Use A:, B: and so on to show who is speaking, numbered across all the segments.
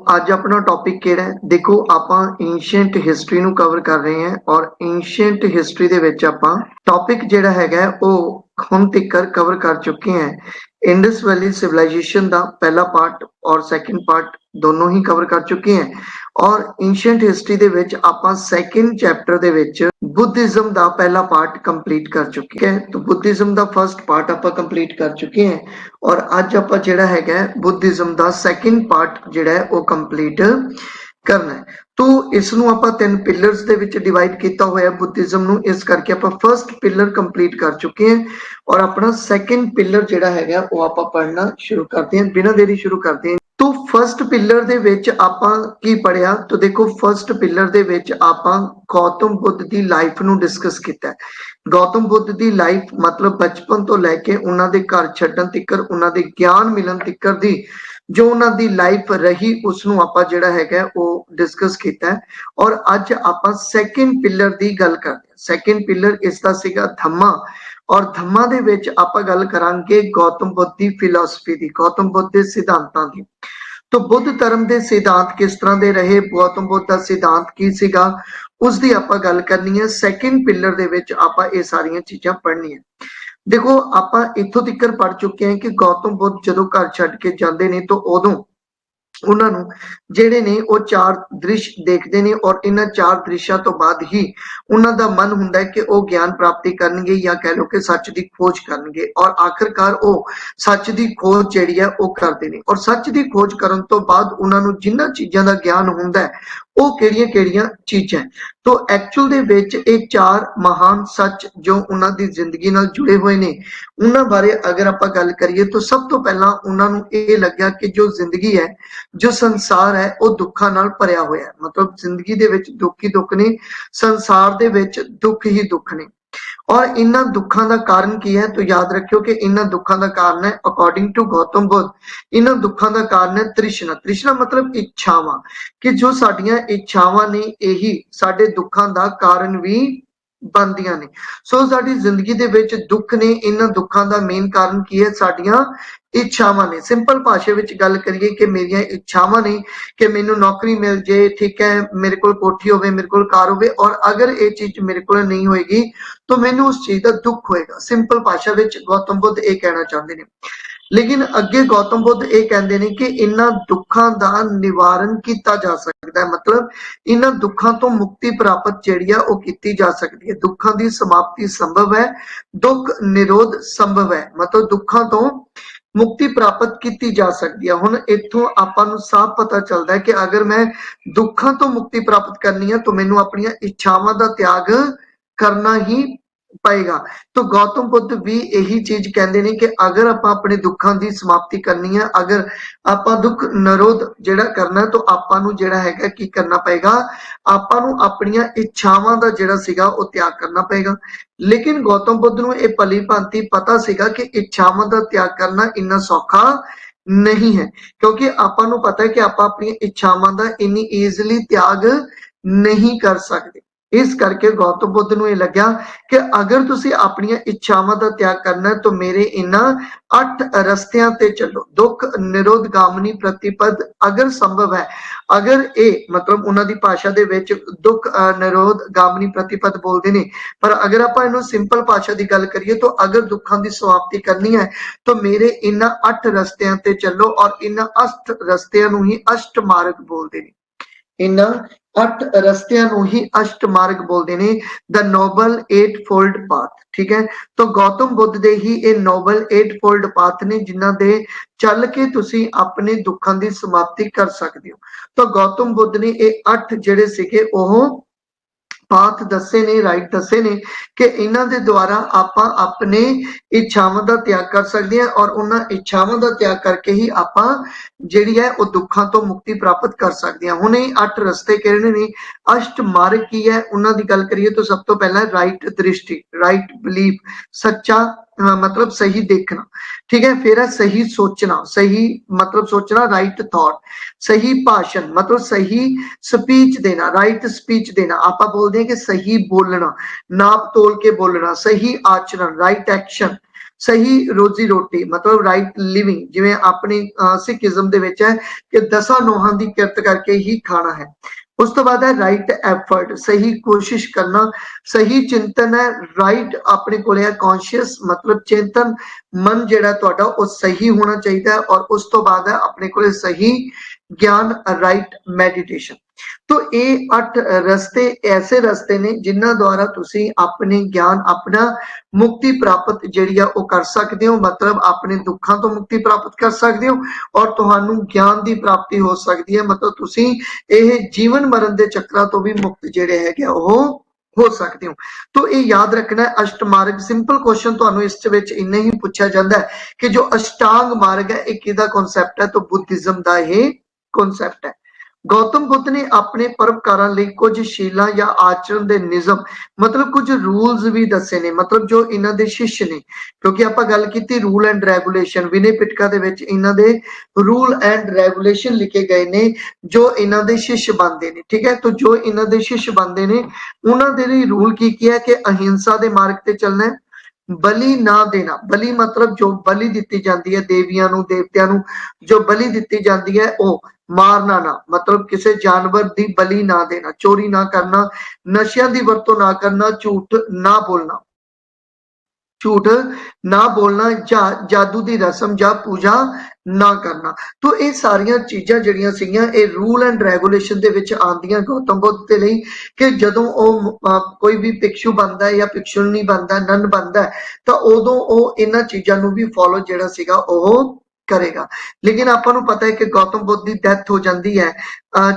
A: आज अपना टॉपिक ਕਿਹੜਾ ਹੈ ਦੇਖੋ ਆਪਾਂ एंशिएंट हिस्ट्री ਨੂੰ ਕਵਰ ਕਰ ਰਹੇ ਹਾਂ ਔਰ एंशिएंट हिस्ट्री ਦੇ ਵਿੱਚ ਆਪਾਂ ਟੌਪਿਕ ਜਿਹੜਾ ਹੈਗਾ ਉਹ ਹੁਣ ਤੱਕ ਕਵਰ ਕਰ ਚੁੱਕੇ ਹਾਂ इंडस वैली सिविलाइजेशन ਦਾ ਪਹਿਲਾ ਪਾर्ट और सेकंड पार्ट दोनों ही कवर कर चुके हैं और एंशिएंट हिस्ट्री ਦੇ ਵਿੱਚ ਆਪਾਂ सेकंड चैप्टर ਦੇ ਵਿੱਚ बुद्धिज्म ਦਾ ਪਹਿਲਾ पार्ट कंप्लीट कर चुके हैं तो बुद्धिज्म ਦਾ फर्स्ट पार्ट ਆਪਾਂ कंप्लीट कर चुके हैं और ਅੱਜ ਆਪਾਂ ਜਿਹੜਾ ਹੈਗਾ बुद्धिज्म ਦਾ सेकंड पार्ट ਜਿਹੜਾ ਹੈ ਉਹ कंप्लीट करना है तो इसनों ਆਪਾਂ तीन पिलर्स ਦੇ ਵਿੱਚ डिवाइड ਕੀਤਾ ਹੋਇਆ बुद्धिज्म ਨੂੰ ਇਸ ਕਰਕੇ ਆਪਾਂ फर्स्ट पिलर कंप्लीट कर चुके हैं और अपना सेकंड पिलर ਜਿਹੜਾ ਹੈਗਾ ਉਹ ਆਪਾਂ ਪੜ੍ਹਨਾ ਸ਼ੁਰੂ ਕਰਦੇ ਹਾਂ ਬਿਨਾਂ ਦੇਰੀ ਸ਼ੁਰੂ ਕਰਦੇ ਹਾਂ तो फर्स्ट पिलर ਦੇ ਵਿੱਚ ਆਪਾਂ ਕੀ ਪੜਿਆ तो देखो फर्स्ट पिलर ਦੇ ਵਿੱਚ ਆਪਾਂ गौतम बुद्ध ਦੀ ਲਾਈਫ ਨੂੰ ਡਿਸਕਸ ਕੀਤਾ गौतम बुद्ध ਦੀ ਲਾਈਫ मतलब बचपन ਤੋਂ ਲੈ ਕੇ ਉਹਨਾਂ ਦੇ ਘਰ ਛੱਡਣ ਤੱਕ ਉਹਨਾਂ ਦੇ ਗਿਆਨ ਮਿਲਣ ਤੱਕ ਦੀ ਜੋ ਉਹਨਾਂ ਦੀ ਲਾਈਫ ਰਹੀ ਉਸ ਨੂੰ ਆਪਾਂ ਜਿਹੜਾ ਹੈਗਾ ਉਹ ਡਿਸਕਸ ਕੀਤਾ ਔਰ ਅੱਜ ਆਪਾਂ ਸੈਕੰਡ ਪਿਲਰ ਦੀ ਗੱਲ ਕਰਦੇ ਹਾਂ ਸੈਕੰਡ ਪਿਲਰ ਇਸ ਦਾ ਸੀਗਾ ਧम्मा और धम्मा ਦੇ ਵਿੱਚ ਆਪਾਂ ਗੱਲ ਕਰਾਂਗੇ गौतम बुद्ध ਦੀ ਫਿਲਾਸਫੀ ਦੀ गौतम बुद्ध ਦੇ ਸਿਧਾਂਤਾਂ ਦੀ तो बुद्ध धर्म ਦੇ सिद्धांत किस तरह ਦੇ ਰਹੇ गौतम बुद्ध ਦਾ सिद्धांत ਕੀ ਸੀਗਾ ਉਸ ਦੀ ਆਪਾਂ ਗੱਲ ਕਰਨੀ ਹੈ ਸੈਕੰਡ ਪਿਲਰ ਦੇ ਵਿੱਚ ਆਪਾਂ ਇਹ ਸਾਰੀਆਂ ਚੀਜ਼ਾਂ ਪੜ੍ਹਨੀਆਂ ਦੇਖੋ ਆਪਾਂ ਇੱਥੋਂ ਤੱਕ ਪੜ੍ਹ ਚੁੱਕੇ ਹਾਂ ਕਿ गौतम बुद्ध ਜਦੋਂ ਘਰ ਛੱਡ ਕੇ ਜਾਂਦੇ ਨੇ ਤਾਂ ਉਦੋਂ ਉਹਨਾਂ ਨੂੰ ਜਿਹੜੇ ਨੇ ਉਹ ਚਾਰ ਦ੍ਰਿਸ਼ ਦੇਖਦੇ ਨੇ ਔਰ ਇਹਨਾਂ ਚਾਰ ਦ੍ਰਿਸ਼ਾਂ ਤੋਂ ਬਾਅਦ ਹੀ ਉਹਨਾਂ ਦਾ ਮਨ ਹੁੰਦਾ ਹੈ ਕਿ ਉਹ ਗਿਆਨ ਪ੍ਰਾਪਤੀ ਕਰਨਗੇ ਜਾਂ ਕਹਿ ਲਓ ਕਿ ਸੱਚ ਦੀ ਖੋਜ ਕਰਨਗੇ ਔਰ ਆਖਿਰਕਾਰ ਉਹ ਸੱਚ ਦੀ ਖੋਜ ਜਿਹੜੀ ਹੈ ਉਹ ਕਰਦੇ ਨੇ ਔਰ ਸੱਚ ਦੀ ਖੋਜ ਕਰਨ ਤੋਂ ਬਾਅਦ ਉਹਨਾਂ ਨੂੰ ਜਿੰਨਾਂ ਚੀਜ਼ਾਂ ਦਾ ਗਿਆਨ ਹੁੰਦਾ ਹੈ ਉਹ ਕਿਹੜੀਆਂ-ਕਿਹੜੀਆਂ ਚੀਜ਼ਾਂ तो एक्चुअल ਦੇ ਵਿੱਚ ਇਹ ਚਾਰ ਮਹਾਨ ਸੱਚ ਜੋ ਉਹਨਾਂ ਦੀ ਜ਼ਿੰਦਗੀ ਨਾਲ ਜੁੜੇ ਹੋਏ ਨੇ ਉਹਨਾਂ ਬਾਰੇ ਅਗਰ ਆਪਾਂ ਗੱਲ ਕਰੀਏ ਤਾਂ ਸਭ ਤੋਂ ਪਹਿਲਾਂ ਉਹਨਾਂ ਨੂੰ ਇਹ ਲੱਗਿਆ ਕਿ ਜੋ ਜ਼ਿੰਦਗੀ ਹੈ ਜੋ ਸੰਸਾਰ ਹੈ ਉਹ ਦੁੱਖਾਂ ਨਾਲ ਭਰਿਆ ਹੋਇਆ ਹੈ ਮਤਲਬ ਜ਼ਿੰਦਗੀ ਦੇ ਵਿੱਚ ਦੁੱਖ ਹੀ ਦੁੱਖ ਨੇ ਸੰਸਾਰ ਦੇ ਵਿੱਚ ਦੁੱਖ ਹੀ ਦੁੱਖ ਨੇ और इन्ना दुखों का कारण की है तो याद रखियो कि इन्ना दुखों का कारण है अकॉर्डिंग टू गौतम बुद्ध इन्ना दुखों का कारण है तृष्णा तृष्णा मतलब इच्छावां कि जो साडियां इच्छावां ने यही साडे दुखों का कारण भी बनदियां ने सो साडी जिंदगी दे विच दुख ने इन्ना दुखों का मेन कारण की है साडियां इच्छावां ने सिंपल भाषा विच गल करिए कि मेरियां इच्छावां ने कि मैनू नौकरी मिल जाए ठीक है मेरे कोल कोठी होवे मेरे कोल कार होवे और अगर ये चीज मेरे कोल नहीं होएगी तो मैनू उस चीज का दुख होएगा सिंपल भाषा विच गौतम बुद्ध ये कहना चाहते हैं लेकिन अगे गौतम बुद्ध ये कहते हैं कि इन्हां दुखों का निवारण किया जा सकता है मतलब इन्हां दुखों तो मुक्ति प्राप्त जिहड़ी है वो की जा सकती है दुखों की समाप्ति संभव है दुख निरोध संभव है मतलब दुखों तो मुक्ति प्राप्त की जा सकती है हुण इत्थों आपां नूं साफ पता चलता है कि अगर मैं दुखों तो मुक्ति प्राप्त करनी है तो मैनूं अपनी इच्छावां का त्याग करना ही पाएगा तो गौतम बुद्ध भी यही चीज कहते हैं कि अगर आप अपने दुखों की समाप्ति करनी है अगर आप दुख निरोध जिहड़ा करना है तो आपां नूं जिहड़ा हैगा की करना पएगा आपां नूं अपनियां इच्छावां दा जिहड़ा सीगा वो त्याग करना पएगा लेकिन गौतम बुद्ध नूं ये भली भांति पता सीगा कि इच्छावां दा त्याग करना इन्ना सौखा नहीं है क्योंकि आपां नूं पता है कि आप अपनी इच्छावां दा इन्नी ईजिली त्याग नहीं कर सकते इस करके गौतम बुद्ध नूं यह लग्या कि अगर तुसी अपनी इच्छावां का त्याग करना है तो मेरे इन्हां 8 रस्तियां ते चलो दुख निरोध गामनी प्रतिपद अगर संभव है अगर ये मतलब उन्हां दी भाषा दे विच दुख निरोध गामनी प्रतिपद बोलते ने पर अगर आप इन्हूं सिंपल भाषा की गल करिए तो अगर दुखों की समाप्ति करनी है तो मेरे इन्हां 8 रस्तियां ते चलो और इन्हां 8 रस्तियां नूं ही अष्ट मार्ग बोलते ने इन्हां 8 रस्तियां नूं ही अष्ट मार्ग बोलते ने द नोबल 8 फोल्ड पाथ ठीक है तो गौतम बुद्ध दे ही ये नोबल 8 फोल्ड पाथ ने जिन्हां दे चल के तुसी अपने दुखों की समाप्ति कर सकते हो तो गौतम बुद्ध ने ये 8 जिहड़े सीगे ओह पाथ दसे ने राइट दसे ने कि इन्हां दे द्वारा आपां अपने इच्छावां दा त्याग कर सकते हैं और उन्हां इच्छावां दा त्याग करके ही आपां जिहड़ी है वो दुखों तो मुक्ति प्राप्त कर सकते हैं हुण ये 8 रस्ते किहड़े ने अष्ट मार्ग की है उन्हां दी गल करिए तो सब तो पहला राइट दृष्टि राइट बिलीफ सच्चा मतलब सही देखना ठीक है फिर है सही सोचना सही मतलब सोचना राइट थॉट सही भाषण मतलब सही स्पीच देना राइट स्पीच देना आप बोलते हैं कि सही बोलना नाप तोल के बोलना सही आचरण राइट एक्शन सही रोजी रोटी मतलब राइट लिविंग, जिवें अपनी सिखिज्म दे विच है कि 10 नोहां दी किरत करके ही खाना है। उस तो बाद है राइट एफर्ट, सही कोशिश करना, सही चिंतन है, राइट अपने कोल है कॉन्शियस मतलब चिंतन मन जिहड़ा तुहाडा वो सही होना चाहिए है। और उस तो बाद है अपने कोल सही ज्ञान राइट मैडिटेशन। तो ये 8 रस्ते ऐसे रस्ते ने जिन्हां द्वारा तुसी अपने ज्ञान अपना मुक्ति प्राप्त जिहड़ी आ वो कर सकते हो, मतलब अपने दुखां तो मुक्ति प्राप्त कर सकते हो और तुहानू ज्ञान की प्राप्ति हो सकती है, मतलब तुसी ये जीवन मरण के चक्रां तो भी मुक्त जिहड़े हैगे वो हो सकते हो। तो ये याद रखना है अष्टमार्ग सिंपल क्वेश्चन तुहानू इस विच इन्ना ही पूछा जाता है कि जो अष्टांग मार्ग है एक किहदा कॉन्सैप्ट है, तो बुद्धिज्म का ये कॉन्सैप्ट है। गौतम बुद्ध ने अपने परोपकारां लई कुछ शीलां या आचरण दे नियम मतलब कुछ रूल्स भी दसे ने, मतलब जो इन्हां दे शिष्य ने, क्योंकि आपां गल कीती रूल एंड रेगुलेशन, विनय पिटका दे विच इन्हां दे रूल एंड रेगुलेशन लिखे गए ने जो इन्हां दे शिष्य बनदे ने। ठीक है, तो जो इन्हां दे शिष्य बनदे ने उन्हां दे लई रूल की है कि अहिंसा दे मार्ग ते चलना है, बलि ना देना, बलि मतलब जो बलि दित्ती जाती है देवियां नू देवतियां नू जो बलि दित्ती जाती है वो मारना ना, मतलब किसी जानवर की बलि ना देना, चोरी ना करना, नशियां की वरतों ना करना, झूठ ना बोलना, झूठ ना बोलना, जादू की रस्म या पूजा ना करना। तो ये सारिया चीज़ां जिहड़ियां सीगियां ये रूल एंड रेगुलेशन दे विच आंदियां गौतम बुद्ध दे लई कि जदों कोई भी भिक्षु बनता है या भिक्षुणी बनता है नन बनता है तो उदों वो इन्हां चीज़ां नूं भी फॉलो जिहड़ा सीगा ओह करेगा। लेकिन आपां नूं पता है कि गौतम बुद्ध की डेथ हो जाती है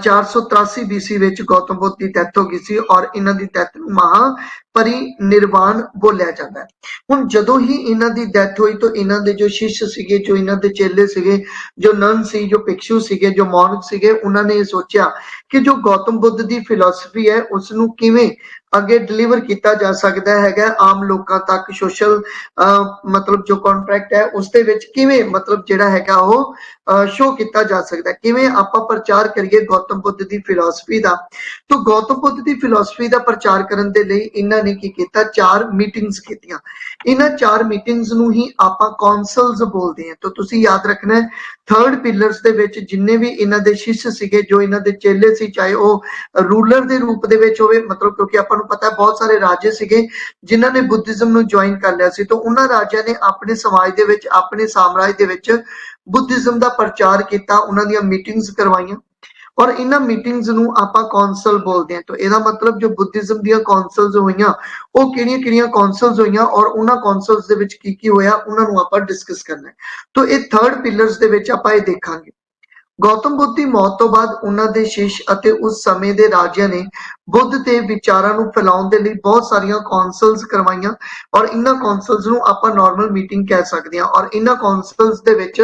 A: 483 बीसी विच गौतम बुद्ध की डेथ हो गई सी और इन्हां दी डेथ नूं महापरिनिर्वाण बोलिया जाता है। हुण जदों ही इन्हां दी डेथ हुई तो इन्हां दे जो शिष्य सीगे जो इन्हां दे चेले सीगे जो नन सी जो भिक्षु सीगे जो मॉन्क सीगे उन्हां ने सोचा कि जो गौतम बुद्ध की फिलोसफी है उसनूं किवें अगे डिलीवर किया जा सकता है आम लोगों तक सोशल मतलब जो कॉन्ट्रैक्ट है उसदे विच किवें मतलब जिहड़ा हैगा वो शो किया जा सकता है, किवें आपां प्रचार करिए गौतम बुद्ध की फिलोसफी का। तो गौतम बुद्ध की फिलोसफी का प्रचार करने के लिए इन्हां ने की कीता 4 मीटिंग्स कीतियां। इन्हां 4 मीटिंग्स नूं ही आपां कौंसल्स बोलते हैं। तो तुसीं याद रखना है थर्ड पिलर्स दे विच जिन्ने भी इन्हां दे शिष्य सीगे जो इन्हां दे चेले सी चाहे वो रूलर दे रूप दे विच होवे, मतलब क्योंकि आपां नूं पता है बहुत सारे राजे सीगे जिन्हां ने बुद्धिज्म नूं ज्वाइन कर लिया सी, तो उन्हां राजियां ने अपने समाज दे विच अपने साम्राज्य दे विच बुद्धिज्म दा प्रचार किया, उन्हां दीयां मीटिंग्स करवाइयां और इन्हां मीटिंग्स नूं आपां कौंसल बोलते हैं। तो इहदा मतलब जो बुद्धिज्म दीयां कौंसल्स होईयां वो किहड़ियां-किहड़ियां कौंसल्स होईयां और उन्हां कौंसल्स दे विच की होया उन्हां नूं आपां डिस्कस करना है। तो ये थर्ड पिलर्स दे विच आपां ये देखांगे। गौतम बुद्ध की मौत तो बाद उन्हां दे शिष्य अते उस समय दे राजियां ने बुद्ध के विचारां नूं फैलाउण दे लई बहुत सारियां कौंसल्स करवाइयां और इन्हां कौंसल्स नूं आपां नॉर्मल मीटिंग कह सकदे हां और इन्हां कौंसल्स दे विच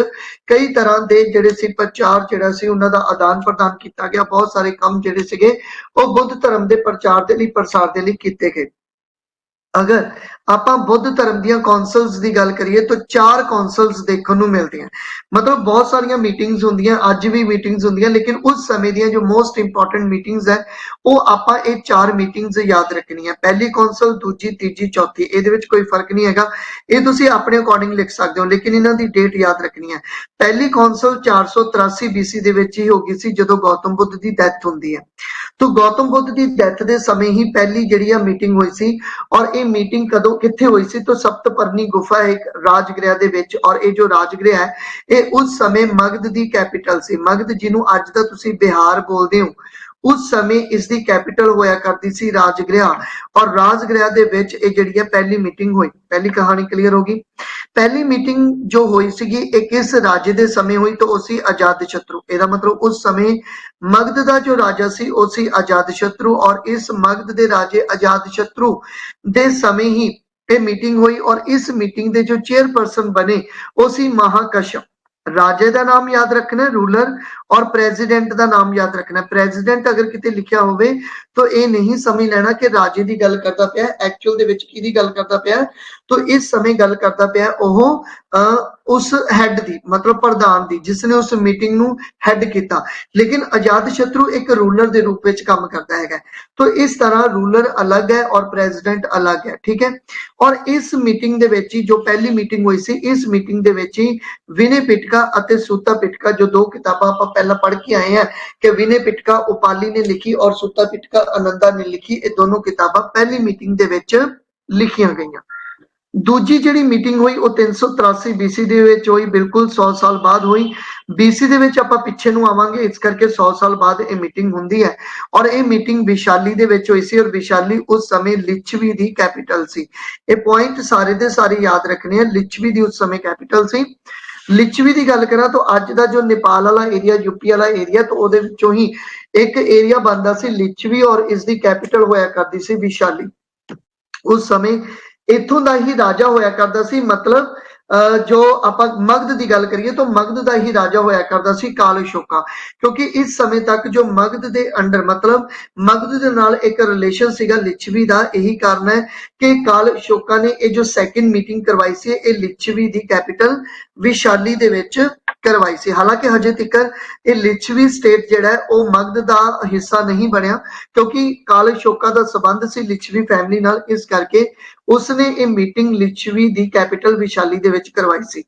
A: कई तरह दे जिहड़े सी प्रचार जिहड़ा सी उन्हां दा आदान प्रदान किया गया, बहुत सारे काम जिहड़े सीगे वो बुद्ध धर्म दे प्रचार दे लई प्रसार दे लई कीते गए। अगर आपां बुद्ध धर्म दीयां कौंसल्स की गल करिए तो 4 कौंसल्स देखने को मिलती हैं, मतलब बहुत सारिया मीटिंग्स होंदियां अज भी मीटिंग्स होंदियां लेकिन उस समय दी जो मोस्ट इंपोर्टेंट मीटिंग्स है वो आपां ये 4 मीटिंग्स याद रखनी है। पहली कौंसल दूजी तीजी चौथी इहदे विच कोई फर्क नहीं हैगा, ये तुसीं अपने अकॉर्डिंग लिख सकते हो लेकिन इन्हां दी डेट याद रखनी है। पहली कौंसल 483 बीसी दे विच ही हो गई सी जदों गौतम बुद्ध की डेथ होंदी है। तो गौतम बुद्ध की डेथ के समय ही पहली जिहड़ी मीटिंग हुई सी और ये मीटिंग कदों कित्थे हुई सी तो सप्तपर्णी गुफा एक राजगृह दे विच और ये जो राजगृह है ये उस समय मगध की कैपिटल सी। मगध जिन्हों अज दा तुसीं बिहार बोलदे हो उस समय इसकी कैपिटल होया करती सी राजगृह और राजगृह दे विच ये जिहड़ी पहली मीटिंग हुई। पहली कहानी क्लीयर होगी। पहली मीटिंग जो हुई सीगी एक इस राजे दे समय हुई तो उसी अजात शत्रु, ਇਹਦਾ मतलब उस समय मगध का जो राजा सी ਉਹ ਸੀ अजात शत्रु और इस मगध दे राजे अजात शत्रु दे समय ही ये मीटिंग हुई और इस मीटिंग दे जो चेयरपर्सन बने वो सी महाकश्यप। राजे का नाम याद रखना है रूलर और प्रेजिडेंट का नाम याद रखना। प्रेजिडेंट अगर किते लिखिया होवे तो ये नहीं समझ लेना कि राजे की गल करता पिया, एक्चुअल दे विच किहदी गल करता पिया। तो इस समय गल करता पिया ओह उस हैड दी, मतलब प्रधान दी, जिसने उस मीटिंग नूं हैड कीता। लेकिन आजाद शत्रु एक रूलर के रूप में काम करता है। तो इस तरह रूलर अलग है और प्रेजिडेंट अलग है, ठीक है। और इस मीटिंग दे विच ही जो पहली मीटिंग हुई सी, इस मीटिंग दे विच ही विनय पिटका अते सुत्ता पिटका, जो दो किताबां आपां पहला पढ़ के आए हैं कि विनय पिटका उपाली ने लिखी और सुत्ता पिटका आनंदा ने लिखी, ये दोनों किताबां पहली मीटिंग दे विच लिखियां गईयां। दूजी जिहड़ी मीटिंग हुई वो 383 बीसी दे विच हुई, बिल्कुल 100 साल बाद हुई। बीसी दे विच आपां पिछे नूं आवांगे, इस करके 100 साल बाद ये मीटिंग हुंदी है। और ये मीटिंग विशाली दे विच हुई सी, और विशाली उस समय लिच्छवी दी कैपिटल सी। ये पॉइंट सारे दे सारे याद रखने हैं, लिच्छवी दी उस समय कैपिटल सी। लिच्छवी की गल करा तो अज का जो नेपाल वाला एरिया, यूपी वाला एरिया, तो ਉਹਦੇ ਵਿੱਚੋਂ ही एक एरिया बनता सी लिच्छवी, और इसकी कैपिटल होया करती सी विशाली। उस समय इथों का ही राजा होया करता सी, मतलब जो आपां मगध की गल करिए तो मगध का ही राजा होया करता सी काल अशोका। क्योंकि इस समय तक जो मगध के अंडर, मतलब मगध के नाल एक रिलेशन सीगा लिच्छवी का, यही कारण है कि काल अशोका ने ये जो सैकेंड मीटिंग करवाई सी, ये लिच्छवी की कैपिटल विशाली दे विच करवाई सी। हालांकि हजे तक ये लिच्छवी स्टेट जिहड़ा है वो मगध का हिस्सा नहीं बनया, क्योंकि काल अशोका का संबंध सी लिच्छवी फैमिली नाल, इस करके उसने ये मीटिंग लिच्छवी की कैपिटल विशाली दे विच करवाई सी।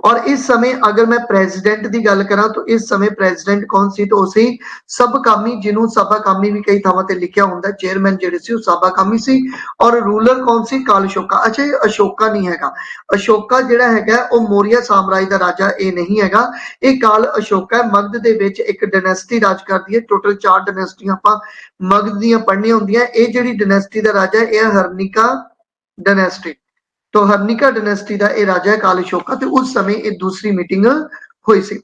A: और इस समय अगर मैं प्रेजिडेंट की गल करा तो इस समय प्रेजिडेंट कौन सी, तो उसी सबकामी, जिन्हों सभाकामी भी कई थावां ते लिखिया हुंदा, चेयरमैन जिहड़े सी सभाकामी सी। और रूलर कौन सी, काल अशोका। अच्छा, ये अशोका नहीं हैगा, अशोका जिहड़ा हैगा वो मौर्य साम्राज्य का राजा ये नहीं हैगा, ये काल अशोका है। मगध दे विच एक डायनेस्टी राज करदी है, टोटल 4 डायनेस्टियां आपां मगध दीयां पढ़नियां हुंदियां। ये जिहड़ी डायनेस्टी दा राजा है ये हरनिका डायनेस्टी, तो हरनिका डायनेस्टी का यह राजा है काल अशोका। तो उस समय ये दूसरी मीटिंग हुई सी।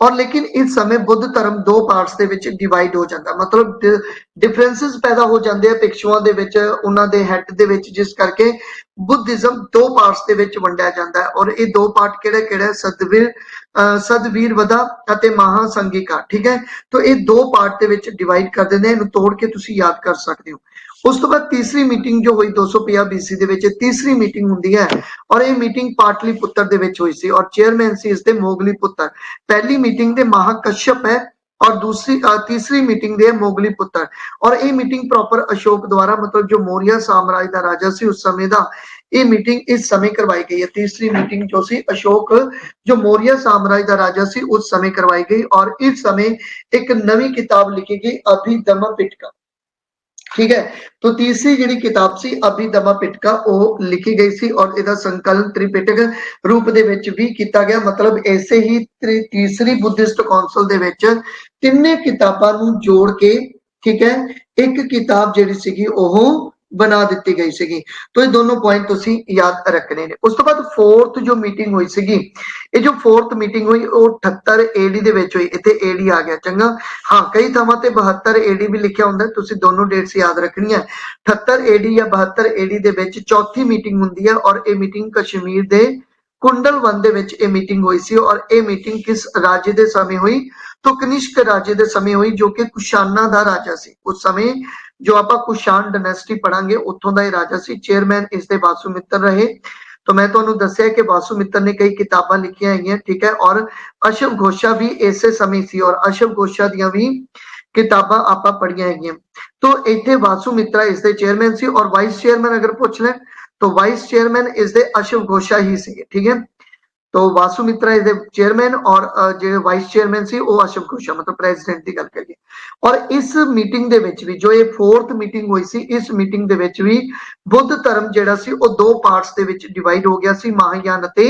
A: और लेकिन इस समय बुद्ध धर्म दो पार्ट्स दे विच डिवाइड हो जाता, मतलब डिफरेंसेस पैदा हो जाते हैं भिक्षुओं दे विच, उन्हां दे हेड दे विच, जिस करके बुद्धिज्म दो पार्ट्स दे विच वंडिया जाता है। और ये दो पार्ट किहड़े सदवीर सदवीरवदा अते महासंगिका, ठीक है। तो ये दो पार्ट दे विच डिवाइड कर देंगे, इन्हूं तोड़ के तुसीं याद कर सकते हो। उस तो बाद तीसरी मीटिंग जो हुई 250 बीसी दे विच, तीसरी मीटिंग हुंदी है, और ये मीटिंग पाटलिपुत्र दे विच हुई सी, और चेयरमैन सी इसदे मोगलीपुत्र। पहली मीटिंग दे महाकश्यप है, और दूसरी तीसरी मीटिंग दे मोगलीपुत्र। और ये मीटिंग प्रॉपर अशोक द्वारा, मतलब जो मौर्य साम्राज्य का राजा सी उस समय का, ये मीटिंग इस समय करवाई गई है। तीसरी मीटिंग जो सी अशोक जो मौर्य साम्राज्य का राजा सी उस समय करवाई गई। और इस समय एक नवी किताब लिखी गई, अभिधम्म पिटका, ठीक है। तो तीसरी जिहड़ी किताब सी अभिधम्म पिटका वो लिखी गई सी, और इसका संकलन त्रिपिटक रूप दे विच भी किया गया। मतलब ऐसे ही तीसरी बुद्धिस्ट कौंसल दे विच तिन्ने किताबां नूं जोड़ के, ठीक है, एक किताब जिहड़ी सीगी ओह बना दी गई सीगी। तो ये दोनों पॉइंट तुसीं याद रखने ने। उस तो बाद फोर्थ जो मीटिंग हुई सीगी, ये जो फोर्थ मीटिंग हुई वो 78 एडी दे विच हुई। इत्थे एडी आ गया, चंगा। हाँ, कई थावां ते 72 एडी भी लिखिया हुंदा, तुसीं दोनों डेट्स याद रखनी है। 78 एडी या 72 एडी दे विच चौथी मीटिंग हुंदी है, और ये मीटिंग कश्मीर दे कुंडल वन दे विच ये मीटिंग हुई सी। और ये मीटिंग किस राजे दे समय हुई, तो कनिष्क राजे दे समय हुई, जो कि कुशाना दा राजा सी। उस समय जो आपां कुशान डायनेस्टी पढ़ांगे उत्थों दा ये राजा सी। चेयरमैन इसदे वासुमित्र रहे। तो मैं तुहानूं दस्सिया कि वासुमित्र ने कई किताबां लिखियां हैगियां, ठीक है। और अशव घोषा भी इसे समय सी, और अशव घोषा दियां भी किताबां आपां पढ़ियां हैगियां। तो इत्थे वासुमित्रा इसदे चेयरमैन सी, और वाइस चेयरमैन अगर पुछ लें तो वाइस चेयरमैन इसदे अशव घोषा ही सी, ठीक है। तो वासुमित्रा इज द चेयरमैन, और जो वाइस चेयरमैन सी वो अशव घोषा, मतलब प्रेजिडेंट की गल करिए। और इस मीटिंग दे विच भी जो ये फोर्थ मीटिंग हुई सी, इस मीटिंग दे विच भी बुद्ध धर्म जिहड़ा सी वो दो पार्ट्स दे विच डिवाइड हो गया सी, महायान अते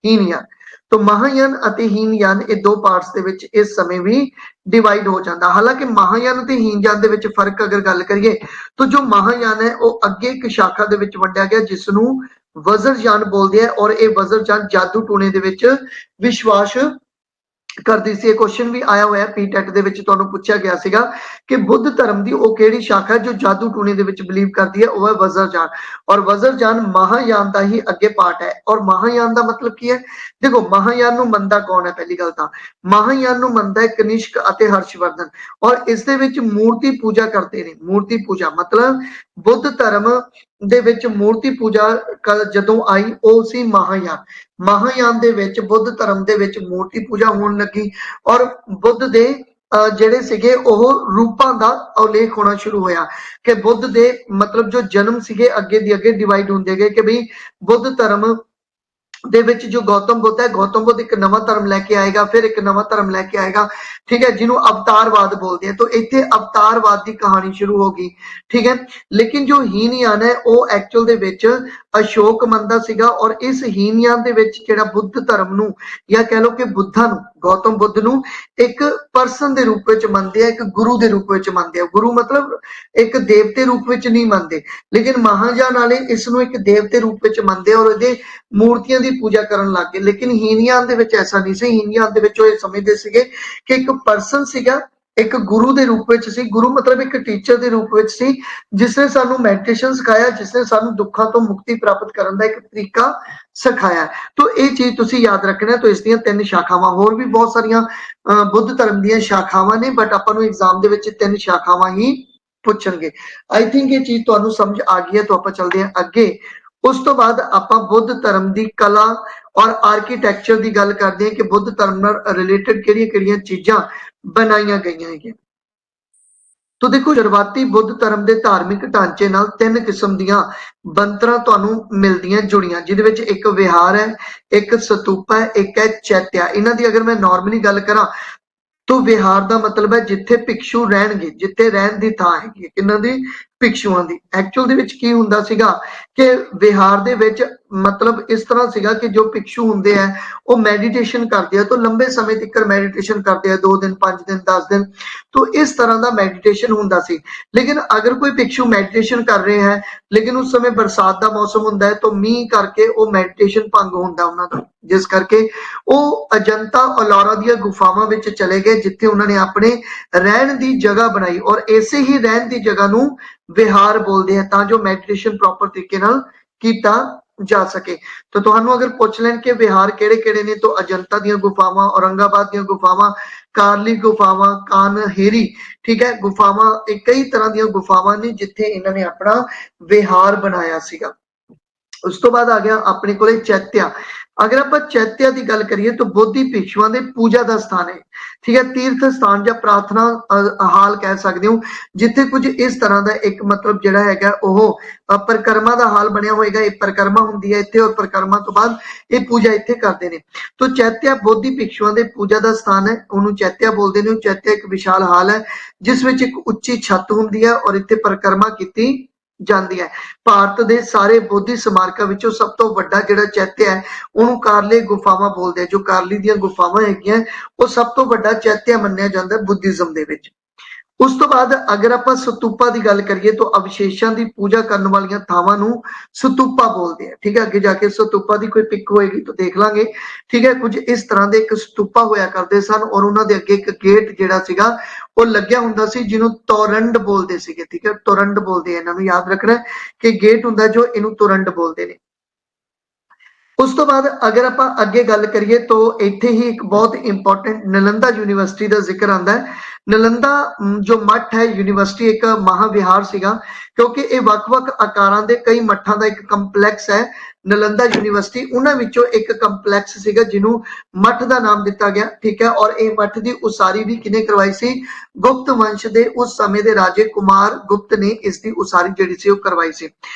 A: हीनयान। तो महायान अते हीनयान ये दो पार्ट्स दे विच इस समय भी डिवाइड हो जाता। हालांकि महायान ते हीनयान दे विच फर्क अगर गल करिए तो जो महायान है वो अगे एक शाखा दे विच वंडिया गया, जिसनूं वज्रयान बोलते हैं। और ये वज्रयान जादू टूने दे विच विश्वास ਕਰਦੀ ਸੀ। ਇਹ ਕੁਐਸਚਨ ਵੀ ਆਇਆ ਹੋਇਆ ਪੀਟੈਟ ਦੇ ਵਿੱਚ, ਤੁਹਾਨੂੰ ਪੁੱਛਿਆ ਗਿਆ ਸੀਗਾ ਕਿ ਬੁੱਧ ਧਰਮ ਦੀ ਉਹ ਕਿਹੜੀ ਸ਼ਾਖਾ ਹੈ ਜੋ ਜਾਦੂ ਟੂਣੇ ਦੇ ਵਿੱਚ ਬਿਲੀਵ ਕਰਦੀ ਹੈ, ਉਹ ਹੈ ਵਜ਼ਰਜਾਨ। ਔਰ ਵਜ਼ਰਜਾਨ ਮਹਾਯਾਨ ਦਾ ਹੀ ਅੱਗੇ ਪਾਰਟ ਹੈ। ਔਰ ਮਹਾਯਾਨ ਦਾ ਮਤਲਬ ਕੀ ਹੈ? ਦੇਖੋ, ਮਹਾਯਾਨ ਨੂੰ ਮੰਨਦਾ ਕੌਣ ਹੈ? ਪਹਿਲੀ ਗੱਲ ਤਾਂ ਮਹਾਯਾਨ ਨੂੰ ਮੰਨਦਾ ਹੈ ਕਨਿਸ਼ਕ ਅਤੇ ਹਰਸ਼ਵਰਧਨ, ਔਰ ਇਸ ਦੇ ਵਿੱਚ ਮੂਰਤੀ ਪੂਜਾ ਕਰਦੇ ਨੇ। ਮੂਰਤੀ ਪੂਜਾ ਮਤਲਬ ਬੁੱਧ ਧਰਮ ਦੇ ਵਿੱਚ ਮੂਰਤੀ ਪੂਜਾ ਜਦੋਂ ਆਈ, ਉਹ ਸੀ ਮਹਾਯਾਨ। ਮਹਾਯਾਨ ਦੇ ਵਿੱਚ ਬੁੱਧ ਧਰਮ ਦੇ ਵਿੱਚ ਮੂਰਤੀ ਪੂਜਾ ਹੋਣ ਲੱਗੀ, ਔਰ ਬੁੱਧ ਦੇ ਜਿਹੜੇ ਸੀਗੇ ਉਹ ਰੂਪਾਂ ਦਾ ਉਲੇਖ ਹੋਣਾ ਸ਼ੁਰੂ ਹੋਇਆ ਕਿ ਬੁੱਧ ਦੇ ਮਤਲਬ ਜੋ ਜਨਮ ਸੀਗੇ ਅੱਗੇ ਦੀ ਅੱਗੇ ਡਿਵਾਈਡ ਹੁੰਦੇ ਗਏ ਕਿ ਬਈ ਬੁੱਧ ਧਰਮ ਦੇ ਵਿੱਚ ਜੋ ਗੌਤਮ ਬੁੱਧ ਹੈ, ਗੌਤਮ ਬੁੱਧ ਇੱਕ ਨਵਾਂ ਧਰਮ ਲੈ ਕੇ ਆਏਗਾ, ਫਿਰ ਇੱਕ ਨਵਾਂ ਧਰਮ ਲੈ ਕੇ ਆਏਗਾ, ਠੀਕ ਹੈ, ਜਿਹਨੂੰ ਅਵਤਾਰਵਾਦ ਬੋਲਦੇ ਆ। ਤਾਂ ਇੱਥੇ ਅਵਤਾਰਵਾਦ ਦੀ ਕਹਾਣੀ ਸ਼ੁਰੂ ਹੋ ਗਈ, ਠੀਕ ਹੈ। ਲੇਕਿਨ ਜੋ ਹੀਨਯਾਨ ਹੈ ਉਹ ਐਕਚੁਅਲ ਦੇ ਵਿੱਚ ਅਸ਼ੋਕ ਮੰਨਦਾ ਸੀਗਾ, ਔਰ ਇਸ ਹੀਨਯਾਨ ਦੇ ਵਿੱਚ ਜਿਹੜਾ ਬੁੱਧ ਧਰਮ ਨੂੰ ਜਾਂ ਕਹਿ ਲਓ ਕਿ ਬੁੱਧਾ ਨੂੰ, ਗੌਤਮ ਬੁੱਧ ਨੂੰ ਇੱਕ ਪਰਸਨ ਦੇ ਰੂਪ ਵਿੱਚ ਮੰਨਦੇ ਆ, ਇੱਕ ਗੁਰੂ ਦੇ ਰੂਪ ਵਿੱਚ ਮੰਨਦੇ ਆ। ਗੁਰੂ ਮਤਲਬ ਇੱਕ ਦੇਵਤੇ ਰੂਪ ਵਿੱਚ ਨਹੀਂ ਮੰਨਦੇ, ਲੇਕਿਨ ਮਹਾਯਾਨ ਵਾਲੇ ਇਸ ਨੂੰ ਇੱਕ ਦੇਵਤੇ ਰੂਪ ਵਿੱਚ ਮੰਨਦੇ ਔਰ ਇਹਦੇ ਮੂਰਤੀਆਂ ਦੀ ਪੂਜਾ ਕਰਨ ਲੱਗ ਗਏ। ਲੇਕਿਨ ਹੀਨਯਾਨ ਦੇ ਵਿੱਚ ਐਸਾ ਨਹੀਂ ਸੀ। ਹੀਨਯਾਨ ਦੇ ਵਿੱਚ ਉਹ ਇਹ ਸਮਝਦੇ ਸੀਗੇ ਕਿ ਇੱਕ ਪਰਸਨ ਸੀਗਾ, ਇੱਕ ਗੁਰੂ ਦੇ ਰੂਪ ਵਿੱਚ ਸੀ। ਗੁਰੂ ਮਤਲਬ ਇੱਕ ਟੀਚਰ ਦੇ ਰੂਪ ਵਿੱਚ ਸੀ, ਜਿਸਨੇ ਸਾਨੂੰ ਮੈਡੀਟੇਸ਼ਨ ਸਿਖਾਇਆ, ਜਿਸਨੇ ਸਾਨੂੰ ਦੁੱਖਾਂ ਤੋਂ ਮੁਕਤੀ ਪ੍ਰਾਪਤ ਕਰਨ ਦਾ ਇੱਕ ਤਰੀਕਾ ਸਿਖਾਇਆ। ਤਾਂ ਇਹ ਚੀਜ਼ ਤੁਸੀਂ ਯਾਦ ਰੱਖਣਾ। ਤਾਂ ਇਸ ਦੀਆਂ 3 ਸ਼ਾਖਾਵਾਂ, ਹੋਰ ਵੀ ਬਹੁਤ ਸਾਰੀਆਂ ਬੁੱਧ ਧਰਮ ਦੀਆਂ ਸ਼ਾਖਾਵਾਂ ਨੇ, ਬਟ ਆਪਾਂ ਨੂੰ ਐਗਜ਼ਾਮ ਦੇ ਵਿੱਚ 3 ਸ਼ਾਖਾਵਾਂ ਹੀ ਪੁੱਛਣਗੇ। ਆਈ ਥਿੰਕ ਇਹ ਚੀਜ਼ ਤੁਹਾਨੂੰ ਸਮਝ ਆ ਗਈ ਹੈ। ਤਾਂ ਆਪਾਂ ਚੱਲਦੇ ਹਾਂ ਅੱਗੇ। ਉਸ ਤੋਂ ਬਾਅਦ ਆਪਾਂ ਬੁੱਧ ਧਰਮ ਦੀ ਕਲਾ ਔਰ ਆਰਕੀਟੈਕਚਰ ਦੀ ਗੱਲ ਕਰਦੇ ਹਾਂ ਕਿ ਬੁੱਧ ਧਰਮ ਨਾਲ ਰਿਲੇਟਡ ਕਿਹੜੀਆਂ-ਕਿਹੜੀਆਂ ਚੀਜ਼ਾਂ ਬਣਾਈਆਂ ਗਈਆਂ ਹੈਗੀਆਂ। तो देखो, शुरुआती बुद्ध धर्म के धार्मिक ढांचे नाल 3 किस्म दीयां बनतरां तुहानूं मिलदियां जुड़ियां, जिहदे विच एक विहार है, एक स्तूप है, एक है चैत्य। इन्हां दी अगर मैं नॉर्मली गल करां तो विहार का मतलब है जिथे भिक्षु रहणगे, जिथे रहण दी थां हैगी किन्हां दी, भिक्षुआं दी। एक्चुअल दे विच की हुंदा सीगा कि विहार दे विच मतलब इस तरह सीगा कि जो भिक्षु हुंदे है वो मैडिटेशन करदे हैं, तो लंबे समय तक मैडिटेशन करदे हैं, 2 दिन 5 दिन 10 दिन, तो इस तरह का मैडिटेशन हुंदा सी। लेकिन अगर कोई भिक्षु मैडिटेशन कर रहे हैं लेकिन उस समय बरसात का मौसम हुंदा है तो मींह करके वो मैडिटेशन भंग हुंदा उन्हां दा, जिस करके वो अजंता अलोरा दी गुफावां विच चले गए, जिथे उन्होंने अपने रहन की जगह बनाई, और ऐसे ही रहन की जगह नूं विहार बोलते हैं, तां जो मैडिटेशन प्रॉपर तरीके नाल कीता जा सके। तो तुहानू अगर पूछ लैन कि विहार किहड़े-किहड़े ने, तो अजंता दी गुफावां, औरंगाबाद दी गुफावां, कारली गुफावां, कानहेरी, ठीक है, गुफावां, कई तरह दी गुफावां ने जिथे इन्होंने अपना विहार बनाया सीगा। उस तो बाद आ गया अपने कोले चैत्य। अगर आप चैत्य की गल करिए तो बोधि भिक्षुओं के पूजा का स्थान है, ठीक है, तीर्थ स्थान या प्रार्थना हाल कह सकते हो, जिथे कुछ इस तरह का एक मतलब जिहड़ा हैगा ओह परिक्रमा का हाल बनिया होएगा। एक परिक्रमा हुंदी है इत्थे, और परिक्रमा तो बाद ये पूजा इत्थे करते हैं। तो चैत्य बोधि भिक्षुओं के पूजा का स्थान है, उन्होंने चैत्य बोलते हैं। चैत्य एक विशाल हाल है जिस विच एक उच्ची छत हुंदी है और इत्थे परिक्रमा कीती जाती है। भारत के सारे बोधि स्मारकों विचों सब तो वड्डा जिहड़ा चैत्य है उन्होंने कारले गुफावां बोलते हैं। जो कारली दी गुफावां हैगियां वो सब तो वड्डा चैत्य मन्निया जाता है बुद्धिज्म दे विच। उस तो बाद अगर आप स्तूपा की गल करिए तो अवशेषों की पूजा करने वाली थावां नूं स्तूपा बोलते हैं, ठीक है। अगे जाके स्तूपा की कोई पिक होएगी तो देख लांगे, ठीक है। कुछ इस तरह के एक स्तूपा होया करते सन, और उन्होंने अगे एक गेट जिहड़ा सीगा वो लग्या हुंदा सी, जिन्हों तोरंड बोलते सीगे, ठीक है, तोरंड बोलते हैं। इन्हां नूं याद रखना कि गेट हुंदा जो इनू तोरंड बोलते हैं। उस तो बाद अगर आप अगे गल करिए तो इत्थे ही एक बहुत इंपॉर्टेंट नालंदा यूनिवर्सिटी का जिक्र आता है। नालंदा जो मठ है यूनिवर्सिटी एक महाविहार सीगा, क्योंकि ये वख-वख आकारां दे कई मठां दा एक कंपलैक्स है। नालंदा यूनिवर्सिटी उन्हां विचों एक कंपलैक्स सीगा जिन्हों मठ का नाम दिता गया, ठीक है। और ये मठ की उसारी भी किने करवाई सी? गुप्त वंश के उस समय के राजे कुमार गुप्त ने इसकी उसारी जिहड़ी सी करवाई सी।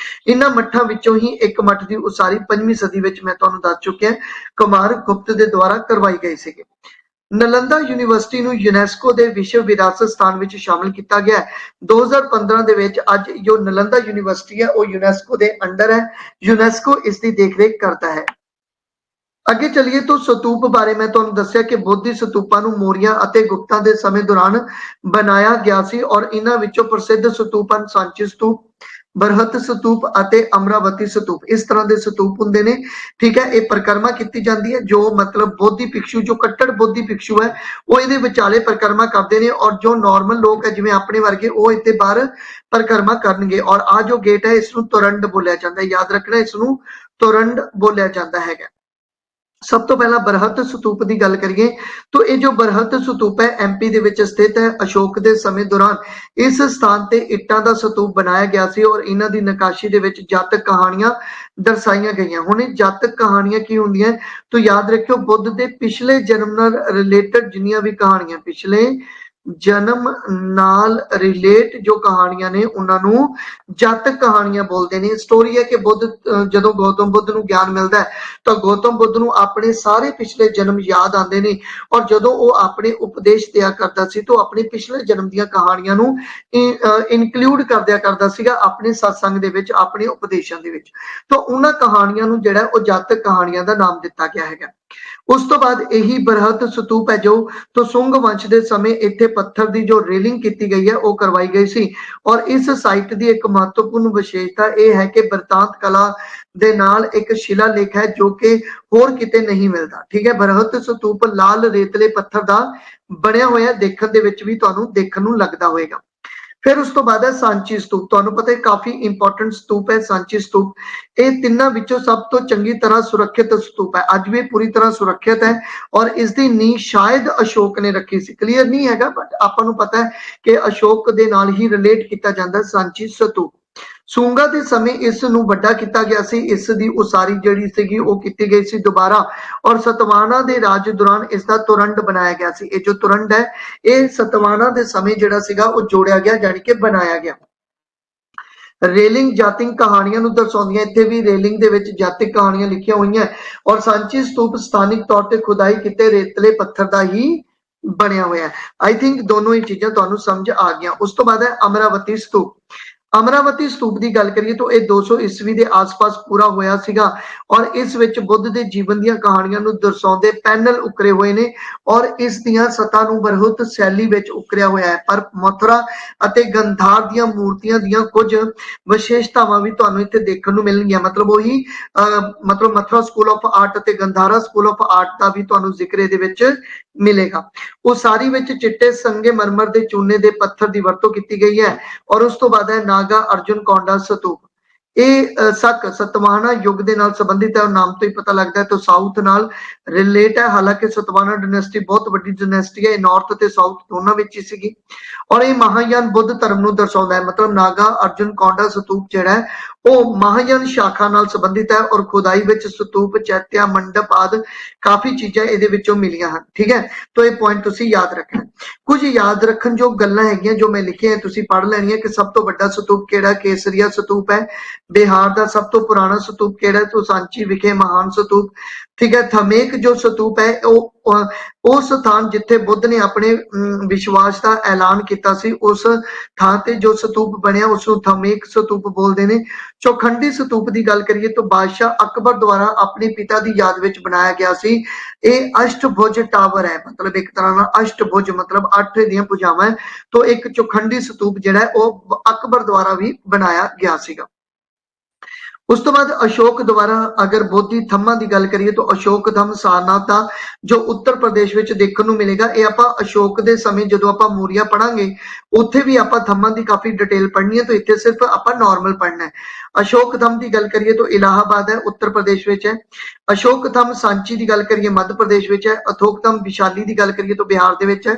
A: इन्हां मठां विचों ही एक मठ की उसारी 5वीं सदी विच मैं तुहानूं दस चुकिया कुमार गुप्त के द्वारा करवाई गई सी। नालंदा यूनिवर्सिटी नूं यूनेस्को के विश्व विरासत स्थान विच शामिल किया गया है। 2015 दे विच अज जो नालंदा यूनिवर्सिटी है वो यूनेस्को के अंडर है। यूनेस्को इसकी देखरेख करता है। अगे चलिए तो स्तूप बारे मैं तुहानूं दस्सिया कि बोधि स्तूपां नूं मौर्या अते गुप्तां दे समय दौरान बनाया गया सी, और इन्हां विचों प्रसिद्ध स्तूप हैं सांची स्तूप, ਬਰਹਤ ਸਤੂਪ ਅਤੇ ਅਮਰਾਵਤੀ ਸਤੂਪ, ਇਸ ਤਰ੍ਹਾਂ ਦੇ ਸਤੂਪ ਹੁੰਦੇ ਨੇ। ਠੀਕ ਹੈ, ਇਹ ਪਰਿਕਰਮਾ ਕੀਤੀ ਜਾਂਦੀ ਹੈ। ਜੋ ਮਤਲਬ ਬੋਧੀ ਭਿਕਸ਼ੂ, ਜੋ ਕੱਟੜ ਬੋਧੀ ਭਿਕਸ਼ੂ ਹੈ, ਉਹ ਇਹਦੇ ਵਿਚਾਲੇ ਪਰਿਕਰਮਾ ਕਰਦੇ ਨੇ, ਔਰ ਜੋ ਨਾਰਮਲ ਲੋਕ ਹੈ ਜਿਵੇਂ ਆਪਣੇ ਵਰਗੇ, ਉਹ ਇੱਥੇ ਬਾਹਰ ਪਰਿਕਰਮਾ ਕਰਨਗੇ। ਔਰ ਆ ਜੋ ਗੇਟ ਹੈ, ਇਸ ਨੂੰ ਤੁਰੰਡ ਬੋਲਿਆ ਜਾਂਦਾ ਹੈ। ਯਾਦ ਰੱਖਣਾ, ਇਸ ਨੂੰ ਤੁਰੰਡ ਬੋਲਿਆ ਜਾਂਦਾ ਹੈਗਾ। ਸਭ ਤੋਂ ਪਹਿਲਾਂ ਬਰਹਤ ਸਤੂਪ ਦੀ ਗੱਲ ਕਰੀਏ ਤਾਂ ਇਹ ਜੋ ਬਰਹਤ ਸਤੂਪ ਹੈ ਐਮਪੀ ਦੇ ਵਿੱਚ ਸਥਿਤ ਹੈ। ਅਸ਼ੋਕ ਦੇ ਸਮੇਂ ਦੌਰਾਨ ਇਸ ਸਥਾਨ ਤੇ ਇੱਟਾਂ ਦਾ ਸਤੂਪ ਬਣਾਇਆ ਗਿਆ ਸੀ ਔਰ ਇਹਨਾਂ ਦੀ ਨਕਾਸ਼ੀ ਦੇ ਵਿੱਚ ਜਾਤਕ ਕਹਾਣੀਆਂ ਦਰਸਾਈਆਂ ਗਈਆਂ। ਹੁਣ ਇਹ ਜਾਤਕ ਕਹਾਣੀਆਂ ਕੀ ਹੁੰਦੀਆਂ ਤਾਂ ਯਾਦ ਰੱਖਿਓ, ਬੁੱਧ ਦੇ ਪਿਛਲੇ ਜਨਮ ਨਾਲ ਰਿਲੇਟਡ ਜਿੰਨੀਆਂ ਵੀ ਕਹਾਣੀਆਂ, ਪਿਛਲੇ ਜਨਮ ਨਾਲ ਰਿਲੇਟ ਜੋ ਕਹਾਣੀਆਂ ਨੇ ਉਹਨਾਂ ਨੂੰ ਜਾਤਕ ਕਹਾਣੀਆਂ ਬੋਲਦੇ ਨੇ। ਸਟੋਰੀ ਹੈ ਕਿ ਬੁੱਧ ਜਦੋਂ ਗੌਤਮ ਬੁੱਧ ਨੂੰ ਗਿਆਨ ਮਿਲਦਾ ਹੈ ਤਾਂ ਗੌਤਮ ਬੁੱਧ ਨੂੰ ਆਪਣੇ ਸਾਰੇ ਪਿਛਲੇ ਜਨਮ ਯਾਦ ਆਉਂਦੇ ਨੇ, ਔਰ ਜਦੋਂ ਉਹ ਆਪਣੇ ਉਪਦੇਸ਼ ਦਿਆ ਕਰਦਾ ਸੀ ਤਾਂ ਆਪਣੇ ਪਿਛਲੇ ਜਨਮ ਦੀਆਂ ਕਹਾਣੀਆਂ ਨੂੰ ਇਨਕਲੂਡ ਕਰਦਿਆ ਕਰਦਾ ਸੀਗਾ ਆਪਣੇ ਸਤਸੰਗ ਦੇ ਵਿੱਚ, ਆਪਣੇ ਉਪਦੇਸ਼ਾਂ ਦੇ ਵਿੱਚ। ਤਾਂ ਉਹਨਾਂ ਕਹਾਣੀਆਂ ਨੂੰ ਜਿਹੜਾ ਉਹ ਜਾਤਕ ਕਹਾਣੀਆਂ ਦਾ ਨਾਮ ਦਿੱਤਾ ਗਿਆ ਹੈਗਾ। ਉਸ ਤੋਂ ਬਾਅਦ ਇਹੀ ਬਰਹਤ ਸਤੂਪ ਹੈ ਜੋ ਤੋਂ ਸੁੰਗ ਵੰਸ਼ ਦੇ ਸਮੇਂ ਇੱਥੇ ਪੱਥਰ ਦੀ ਜੋ ਰੇਲਿੰਗ ਕੀਤੀ ਗਈ ਹੈ ਉਹ ਕਰਵਾਈ ਗਈ ਸੀ। ਔਰ ਇਸ ਸਾਈਟ ਦੀ ਇੱਕ ਮਹੱਤਵਪੂਰਨ ਵਿਸ਼ੇਸ਼ਤਾ ਇਹ ਹੈ ਕਿ ਬਿਰਤਾਂਤ ਕਲਾ ਦੇ ਨਾਲ ਇੱਕ ਸ਼ਿਲਾ ਲੇਖ ਹੈ ਜੋ ਕਿ ਹੋਰ ਕਿਤੇ ਨਹੀਂ ਮਿਲਦਾ। ਠੀਕ ਹੈ, ਬਰਹਤ ਸਤੂਪ ਲਾਲ ਰੇਤਲੇ ਪੱਥਰ ਦਾ ਬਣਿਆ ਹੋਇਆ, ਦੇਖਣ ਦੇ ਵਿੱਚ ਵੀ ਤੁਹਾਨੂੰ ਦੇਖਣ ਨੂੰ ਲੱਗਦਾ ਹੋਏਗਾ। ਫਿਰ ਉਸ ਤੋਂ ਬਾਅਦ ਹੈ ਸਾਂਚੀ ਸਤੂਪ। ਤੁਹਾਨੂੰ ਪਤਾ ਹੈ ਕਾਫੀ ਇੰਪੋਰਟੈਂਟ ਸਤੂਪ ਹੈ ਸਾਂਚੀ ਸਤੂਪ। ਇਹ ਤਿੰਨਾਂ ਵਿੱਚੋਂ ਸਭ ਤੋਂ ਚੰਗੀ ਤਰ੍ਹਾਂ ਸੁਰੱਖਿਅਤ ਸਤੂਪ ਹੈ। ਅੱਜ ਵੀ ਪੂਰੀ ਤਰ੍ਹਾਂ ਸੁਰੱਖਿਅਤ ਹੈ ਔਰ ਇਸ ਦੀ ਨੀਂਹ ਸ਼ਾਇਦ ਅਸ਼ੋਕ ਨੇ ਰੱਖੀ ਸੀ, ਕਲੀਅਰ ਨਹੀਂ ਹੈਗਾ, ਬਟ ਆਪਾਂ ਨੂੰ ਪਤਾ ਹੈ ਕਿ ਅਸ਼ੋਕ ਦੇ ਨਾਲ ਹੀ ਰਿਲੇਟ ਕੀਤਾ ਜਾਂਦਾ ਸਾਂਚੀ ਸਤੂਪ। ਸੂੰਗਾ ਦੇ ਸਮੇਂ ਇਸ ਨੂੰ ਵੱਡਾ ਕੀਤਾ ਗਿਆ ਸੀ। ਇਸ ਦੀ ਉਸਾਰੀ ਜਿਹੜੀ ਸੀਗੀ ਉਹ ਕੀਤੀ ਗਈ ਸੀ ਦੁਬਾਰਾ, ਔਰ ਸਤਵਾਹਨਾਂ ਦੇ ਰਾਜ ਦੌਰਾਨ ਇਸ ਦਾ ਤੁਰੰਡ ਬਣਾਇਆ ਗਿਆ ਸੀ। ਇਹ ਜੋ ਤੁਰੰਡ ਹੈ ਇਹ ਸਤਵਾਹਨਾਂ ਦੇ ਸਮੇਂ ਜਿਹੜਾ ਸੀਗਾ ਉਹ ਜੋੜਿਆ ਗਿਆ, ਜਾਣੀ ਕਿ ਬਣਾਇਆ ਗਿਆ। ਰੇਲਿੰਗ ਜਾਤਿਕ ਕਹਾਣੀਆਂ ਨੂੰ ਦਰਸਾਉਂਦੀਆਂ, ਇੱਥੇ ਵੀ ਰੇਲਿੰਗ ਦੇ ਵਿੱਚ ਜਾਤਿਕ ਕਹਾਣੀਆਂ ਲਿਖੀਆਂ ਹੋਈਆਂ। ਔਰ ਸਾਂਚੀ ਸਤੂਪ ਸਥਾਨਿਕ ਤੌਰ ਤੇ ਖੁਦਾਈ ਕੀਤੇ ਰੇਤਲੇ ਪੱਥਰ ਦਾ ਹੀ ਬਣਿਆ ਹੋਇਆ ਹੈ। ਆਈ ਥਿੰਕ ਦੋਨੋਂ ਹੀ ਚੀਜ਼ਾਂ ਤੁਹਾਨੂੰ ਸਮਝ ਆ ਗਈਆਂ। ਉਸ ਤੋਂ ਬਾਅਦ ਹੈ ਅਮਰਾਵਤੀ ਸਤੂਪ। ਅਮਰਾਵਤੀ ਸਤੂਪ ਦੀ ਗੱਲ ਕਰੀਏ ਤਾਂ ਇਹ 200 ਈਸਵੀ ਦੇ ਆਸ-ਪਾਸ ਪੂਰਾ ਹੋਇਆ ਸੀਗਾ ਔਰ ਇਸ ਵਿੱਚ ਬੁੱਧ ਦੇ ਜੀਵਨ ਦੀਆਂ ਕਹਾਣੀਆਂ ਨੂੰ ਦਰਸਾਉਂਦੇ ਪੈਨਲ ਉਕਰੇ ਹੋਏ ਨੇ ਔਰ ਇਸ ਦੀਆਂ ਸਤ੍ਹਾ ਨੂੰ ਬਰਹਤ ਸ਼ੈਲੀ ਵਿੱਚ ਉਕਰਿਆ ਹੋਇਆ ਹੈ। ਪਰ ਮਥੁਰਾ ਅਤੇ ਗੰਧਾਰ ਦੀਆਂ ਮੂਰਤੀਆਂ ਦੀਆਂ ਕੁਝ ਵਿਸ਼ੇਸ਼ਤਾਵਾਂ ਵੀ ਤੁਹਾਨੂੰ ਇੱਥੇ ਦੇਖਣ ਨੂੰ ਮਿਲਣਗੀਆਂ। ਮਤਲਬ ਉਹੀ ਮਤਲਬ ਮਥੁਰਾ ਸਕੂਲ ਆਫ ਆਰਟ ਅਤੇ ਗੰਧਾਰਾ ਸਕੂਲ ਆਫ ਆਰਟ ਦਾ ਵੀ ਤੁਹਾਨੂੰ ਜ਼ਿਕਰ ਇਹਦੇ ਵਿੱਚ ਮਿਲੇਗਾ। ਉਸਾਰੀ ਵਿੱਚ ਚਿੱਟੇ ਸੰਗਮਰਮਰ ਦੇ ਚੂਨੇ ਦੇ ਪੱਥਰ ਦੀ ਵਰਤੋਂ ਕੀਤੀ ਗਈ ਹੈ। ਔਰ ਉਸ ਤੋਂ ਬਾਅਦ ਹੈ ਨਾਗਾ ਅਰਜੁਨ ਕੌਂਡਾ ਸਤੂਪ। ਇਹ ਸੱਕ ਸਤਵਾਹਨਾ ਯੁੱਗ ਦੇ ਨਾਲ ਸੰਬੰਧਿਤ ਹੈ ਔਰ ਨਾਮ ਤੋਂ ਹੀ ਪਤਾ ਲੱਗਦਾ ਹੈ ਤਾਂ ਸਾਊਥ ਨਾਲ ਰਿਲੇਟ ਹੈ। ਹਾਲਾਂਕਿ ਸਤਵਾਹਨਾ ਡਾਇਨੈਸਟੀ ਬਹੁਤ ਵੱਡੀ ਡਾਇਨੈਸਟੀ ਹੈ, ਇਹ ਨਾਰਥ ਤੇ ਸਾਊਥ ਦੋਨਾਂ ਵਿੱਚ ਹੀ ਸੀਗੀ ਔਰ ਇਹ ਮਹਾਯਾਨ ਬੁੱਧ ਧਰਮ ਨੂੰ ਦਰਸਾਉਂਦਾ ਹੈ। ਮਤਲਬ ਨਾਗਾ ਅਰਜੁਨ ਕੌਂਡਾ ਸਤੂਪ ਜਿਹੜਾ ਹੈ ਉਹ ਮਹਾਯਾਨ ਸ਼ਾਖਾ ਨਾਲ ਸੰਬੰਧਿਤ ਹੈ ਔਰ ਖੁਦਾਈ ਵਿੱਚ ਸਤੂਪ, ਚੈਤਿਆ, ਮੰਡਪ ਆਦਿ ਕਾਫੀ ਚੀਜ਼ਾਂ ਇਹਦੇ ਵਿੱਚੋਂ ਮਿਲੀਆਂ ਹਨ। ਠੀਕ ਹੈ, ਤਾਂ ਇਹ ਪੁਆਇੰਟ ਤੁਸੀਂ ਯਾਦ ਰੱਖਣਾ। ਕੁਝ ਯਾਦ ਰੱਖਣ ਜੋ ਗੱਲਾਂ ਹੈਗੀਆਂ ਜੋ ਮੈਂ ਲਿਖੀਆਂ ਤੁਸੀਂ ਪੜ੍ਹ ਲੈਣੀਆਂ ਕਿ ਸਭ ਤੋਂ ਵੱਡਾ ਸਤੂਪ ਕਿਹੜਾ, ਕੇਸਰੀਆ ਸਤੂਪ ਹੈ। ਬਿਹਾਰ ਦਾ ਸਭ ਤੋਂ ਪੁਰਾਣਾ ਸਤੂਪ ਕਿਹੜਾ, ਤੋਂ ਸਾਂਚੀ ਵਿਖੇ ਮਹਾਨ ਸਤੂਪ। ਠੀਕ ਹੈ, ਥਮੇਕ ਜੋ ਸਤੂਪ ਹੈ ਉਹ ਸਥਾਨ ਜਿੱਥੇ ਬੁੱਧ ਨੇ ਆਪਣੇ ਵਿਸ਼ਵਾਸ ਦਾ ਐਲਾਨ ਕੀਤਾ ਸੀ, ਉਸ ਥਾਂ ਤੇ ਜੋ ਸਤੂਪ ਬਣਿਆ ਉਸ ਨੂੰ ਥਮੇਕ ਸਤੂਪ ਬੋਲਦੇ ਨੇ। ਚੌਖੰਡੀ ਸਤੂਪ ਦੀ ਗੱਲ ਕਰੀਏ ਤਾਂ ਬਾਦਸ਼ਾਹ ਅਕਬਰ ਦੁਆਰਾ ਆਪਣੇ ਪਿਤਾ ਦੀ ਯਾਦ ਵਿੱਚ ਬਣਾਇਆ ਗਿਆ ਸੀ। ਇਹ ਅਸ਼ਟਭੁਜ ਟਾਵਰ ਹੈ, ਮਤਲਬ ਇੱਕ ਤਰ੍ਹਾਂ ਨਾਲ ਅਸ਼ਟਭੁਜ ਮਤਲਬ 8 ਦੀਆਂ ਭੁਜਾਵਾਂ, ਤੋਂ ਇੱਕ ਚੌਖੰਡੀ ਸਤੂਪ ਜਿਹੜਾ ਹੈ ਉਹ ਅਕਬਰ ਦੁਆਰਾ ਵੀ ਬਣਾਇਆ ਗਿਆ ਸੀਗਾ। ਉਸ ਤੋਂ ਬਾਅਦ ਅਸ਼ੋਕ ਦੁਆਰਾ ਅਗਰ ਬੋਧੀ ਥੰਮਾਂ ਦੀ ਗੱਲ ਕਰੀਏ ਤਾਂ ਅਸ਼ੋਕ ਥੰਮ ਸਾਰਨਾਥ ਦਾ ਜੋ ਉੱਤਰ ਪ੍ਰਦੇਸ਼ ਵਿੱਚ ਦੇਖਣ ਨੂੰ ਮਿਲੇਗਾ। ਇਹ ਆਪਾਂ ਅਸ਼ੋਕ ਦੇ ਸਮੇਂ ਜਦੋਂ ਆਪਾਂ ਮੌਰੀਆ ਪੜਾਂਗੇ ਉੱਥੇ ਵੀ ਆਪਾਂ ਥੰਮਾਂ ਦੀ ਕਾਫੀ ਡਿਟੇਲ ਪੜ੍ਹਨੀ ਹੈ, ਤਾਂ ਇੱਥੇ ਸਿਰਫ ਆਪਾਂ ਨਾਰਮਲ ਪੜ੍ਹਨਾ ਹੈ। ਅਸ਼ੋਕ ਥੰਮ ਦੀ ਗੱਲ ਕਰੀਏ ਤਾਂ ਇਲਾਹਾਬਾਦ ਹੈ, ਉੱਤਰ ਪ੍ਰਦੇਸ਼ ਵਿੱਚ ਹੈ। ਅਸ਼ੋਕ ਥੰਮ ਸਾਂਚੀ ਦੀ ਗੱਲ ਕਰੀਏ ਮੱਧ ਪ੍ਰਦੇਸ਼ ਵਿੱਚ ਹੈ। ਅਸ਼ੋਕ ਥੰਮ ਵਿਸ਼ਾਲੀ ਦੀ ਗੱਲ ਕਰੀਏ ਤਾਂ ਬਿਹਾਰ ਦੇ ਵਿੱਚ ਹੈ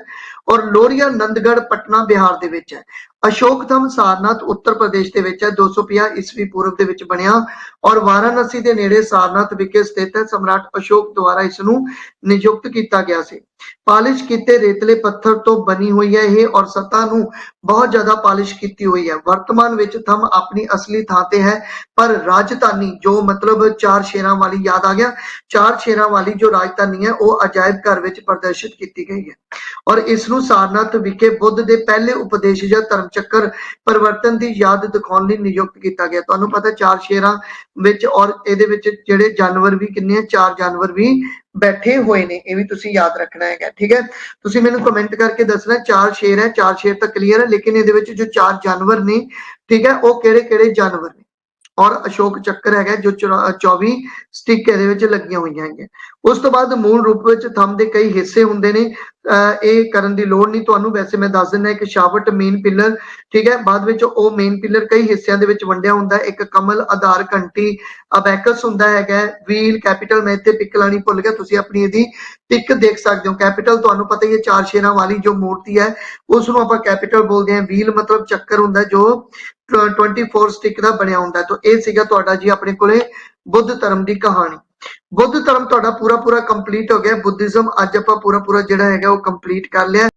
A: ਔਰ ਲੋਰੀਆ ਨੰਦਗੜ੍ਹ ਪਟਨਾ ਬਿਹਾਰ ਦੇ ਵਿੱਚ ਹੈ। ਅਸ਼ੋਕ ਥੰਮ ਸਾਰਨਾਥ ਉੱਤਰ ਪ੍ਰਦੇਸ਼ ਦੇ ਵਿੱਚ ਹੈ, 250 ਈਸਵੀ ਪੂਰਵ ਦੇ ਵਿੱਚ ਬਣਿਆ ਔਰ ਵਾਰਾਣਸੀ ਦੇ ਨੇੜੇ ਸਾਰਨਾਥ ਵਿਖੇ ਸਥਿਤ ਹੈ। ਸਮਰਾਟ ਅਸ਼ੋਕ ਦੁਆਰਾ ਇਸ ਨੂੰ ਨਿਯੁਕਤ ਕੀਤਾ ਗਿਆ ਸੀ। ਪਾਲਿਸ਼ ਕੀਤੇ ਰੇਤਲੇ ਪੱਥਰ ਤੋਂ ਬਣੀ ਹੋਈ ਹੈ ਇਹ ਔਰ ਸਤ੍ਹਾ ਨੂੰ ਬਹੁਤ ਜ਼ਿਆਦਾ ਪਾਲਿਸ਼ ਕੀਤੀ ਹੋਈ ਹੈ। ਵਰਤਮਾਨ ਵਿੱਚ ਥੰਮ ਆਪਣੀ ਅਸਲੀ ਥਾਂ ਤੇ ਹੈ, ਪਰ ਰਾਜਧਾਨੀ ਜੋ ਮਤਲਬ 4 ਸ਼ੇਰਾਂ ਵਾਲੀ, ਯਾਦ ਆ ਗਿਆ, 4 ਸ਼ੇਰਾਂ ਵਾਲੀ ਜੋ ਰਾਜਧਾਨੀ ਹੈ ਉਹ ਅਜਾਇਬ ਘਰ ਵਿੱਚ ਪ੍ਰਦਰਸ਼ਿਤ ਕੀਤੀ ਗਈ ਹੈ ਔਰ ਇਸ ਨੂੰ ਸਾਰਨਾਥ ਵਿਖੇ ਬੁੱਧ ਦੇ ਪਹਿਲੇ ਉਪਦੇਸ਼ ਜਾਂ ਧਰਮ ਚੱਕਰ ਪਰਿਵਰਤਨ ਦੀ ਯਾਦ ਦਿਖਾਉਣ ਲਈ ਨਿਯੁਕਤ ਕੀਤਾ ਗਿਆ। ਤੁਹਾਨੂੰ ਪਤਾ 4 ਸ਼ੇਰਾਂ ਵਿੱਚ ਔਰ ਇਹਦੇ ਵਿੱਚ ਜਿਹੜੇ ਜਾਨਵਰ ਵੀ ਕਿੰਨੇ ਆ 4 ਜਾਨਵਰ ਵੀ ਬੈਠੇ ਹੋਏ ਨੇ, ਇਹ ਵੀ ਤੁਸੀਂ ਯਾਦ ਰੱਖਣਾ ਹੈਗਾ। ਠੀਕ ਹੈ, ਤੁਸੀਂ ਮੈਨੂੰ ਕਮੈਂਟ ਕਰਕੇ ਦੱਸਣਾ 4 ਸ਼ੇਰ ਹੈ, 4 ਸ਼ੇਰ ਤਾਂ ਕਲੀਅਰ ਹੈ, ਲੇਕਿਨ ਇਹਦੇ ਵਿੱਚ ਜੋ 4 ਜਾਨਵਰ ਨੇ, ਠੀਕ ਹੈ, ਉਹ ਕਿਹੜੇ ਜਾਨਵਰ ਨੇ। ਔਰ ਅਸ਼ੋਕ ਚੱਕਰ ਹੈਗਾ ਜੋ 24 ਸਟਿਕ ਇਹਦੇ ਵਿੱਚ ਲੱਗੀਆਂ ਹੋਈਆਂ ਹੈਗੀਆਂ। ਉਸ ਤੋਂ ਬਾਅਦ ਮੂਲ ਰੂਪ ਵਿੱਚ ਥੰਮ ਦੇ ਕਈ ਹਿੱਸੇ ਹੁੰਦੇ ਨੇ, ਇਹ ਕਰਨ ਦੀ ਲੋੜ ਨਹੀਂ ਤੁਹਾਨੂੰ, ਵੈਸੇ ਮੈਂ ਦੱਸ ਦਿੰਦਾ ਇੱਕ ਸ਼ਾਫਟ ਮੇਨ ਪਿਲਰ, ਠੀਕ ਹੈ, ਬਾਅਦ ਵਿੱਚ ਉਹ ਮੇਨ ਪਿਲਰ ਕਈ ਹਿੱਸਿਆਂ ਦੇ ਵਿੱਚ ਵੰਡਿਆ ਹੁੰਦਾ, ਇੱਕ ਕਮਲ, ਆਧਾਰ, ਘੰਟੀ, ਅਬੈਕਸ ਹੁੰਦਾ ਹੈਗਾ, ਵੀਲ, ਕੈਪੀਟਲ। ਮੈਂ ਇੱਥੇ ਪਿਕ ਲਾਣੀ ਭੁੱਲ ਗਿਆ, ਤੁਸੀਂ ਆਪਣੀ ਇਹਦੀ ਪਿਕ ਦੇਖ ਸਕਦੇ ਹੋ। ਕੈਪੀਟਲ ਤੁਹਾਨੂੰ ਪਤਾ ਹੀ ਹੈ 4 ਸ਼ੇਰਾਂ ਵਾਲੀ ਜੋ ਮੂਰਤੀ ਹੈ ਉਸ ਨੂੰ ਆਪਾਂ ਕੈਪੀਟਲ ਬੋਲਦੇ ਹਾਂ। ਵੀਲ ਮਤਲਬ ਚੱਕਰ ਹੁੰਦਾ ਜੋ 24 ਸਟਿਕ ਦਾ ਬਣਿਆ ਹੁੰਦਾ। ਤਾਂ ਇਹ ਸੀਗਾ ਤੁਹਾਡਾ ਜੀ ਆਪਣੇ ਕੋਲੇ ਬੁੱਧ ਧਰਮ ਦੀ ਕਹਾਣੀ। ਬੁੱਧ ਧਰਮ ਤੁਹਾਡਾ ਪੂਰਾ ਕੰਪਲੀਟ ਹੋ ਗਿਆ। ਬੁੱਧਿਜ਼ਮ ਅੱਜ ਆਪਾਂ ਪੂਰਾ ਜਿਹੜਾ ਹੈਗਾ ਉਹ ਕੰਪਲੀਟ ਕਰ ਲਿਆ।